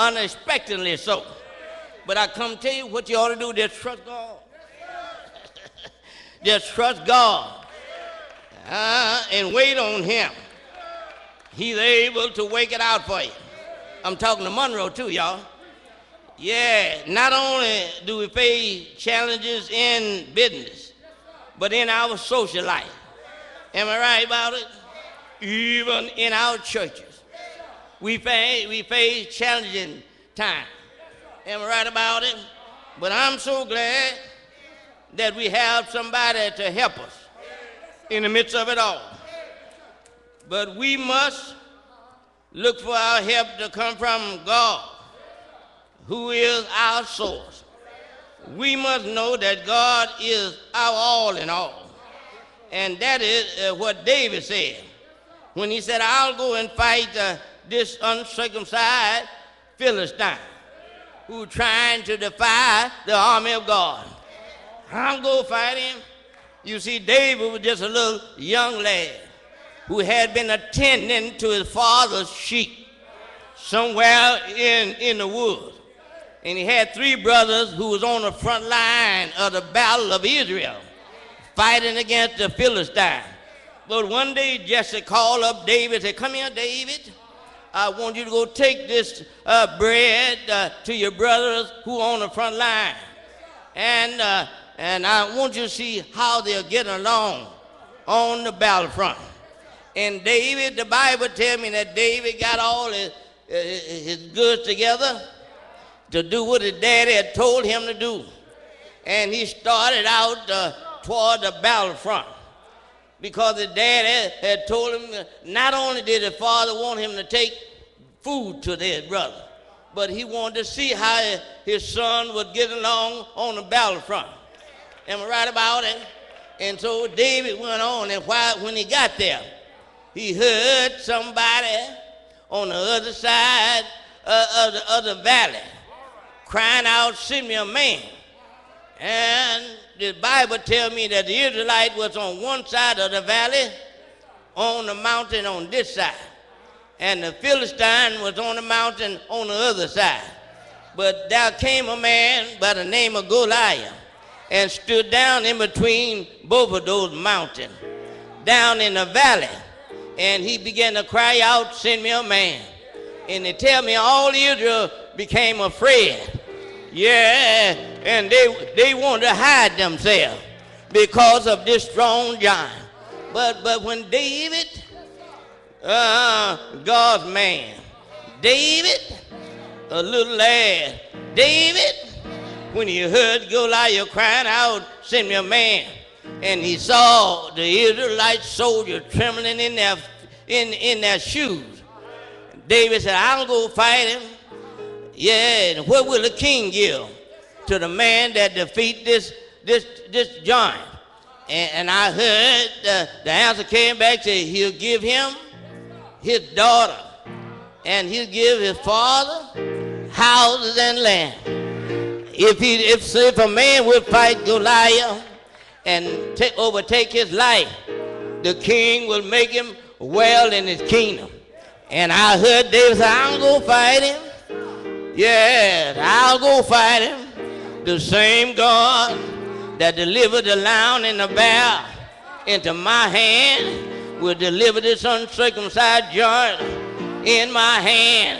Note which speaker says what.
Speaker 1: unexpectedly so. But I come tell you what you ought to do, just trust God. Just trust God and wait on him. He's able to work it out for you. I'm talking to Monroe too, y'all. Yeah, not only do we face challenges in business, but in our social life. Am I right about it? Even in our churches, we face challenging times. Am I right about it? But I'm so glad that we have somebody to help us in the midst of it all. But we must look for our help to come from God, who is our source. We must know that God is our all in all. And that is what David said when he said, I'll go and fight this uncircumcised Philistine who's trying to defy the army of God. I'm going to fight him. You see, David was just a little young lad who had been attending to his father's sheep somewhere in the woods. And he had 3 brothers who was on the front line of the battle of Israel, fighting against the Philistines. But one day Jesse called up David and said, come here, David. I want you to go take this bread to your brothers who are on the front line. And I want you to see how they're getting along on the battlefront. And David, the Bible tells me that David got all his goods together to do what his daddy had told him to do. And he started out toward the battlefront because his daddy had told him not only did his father want him to take food to his brother, but he wanted to see how his son was getting along on the battlefront. Am I right about it? And so David went on, and when he got there, he heard somebody on the other side of the valley crying out, send me a man. And the Bible tells me that the Israelite was on one side of the valley, on the mountain on this side. And the Philistine was on the mountain on the other side. But there came a man by the name of Goliath and stood down in between both of those mountains, down in the valley. And he began to cry out, send me a man. And they tell me all Israel became afraid. Yeah, and they wanted to hide themselves because of this strong giant. But when David, God's man, David, a little lad, David, when he heard Goliath crying out, send me a man, and he saw the Israelite soldiers trembling in their shoes, David said, I'll go fight him. Yeah, and what will the king give to the man that defeat this giant? And I heard the answer came back, said he'll give him his daughter, and he'll give his father houses and land. If a man would fight Goliath and overtake his life, the king will make him well in his kingdom. And I heard David say, I'll go fight him. Yes, I'll go fight him. The same God that delivered the lion and the bear into my hand will deliver this uncircumcised giant in my hand.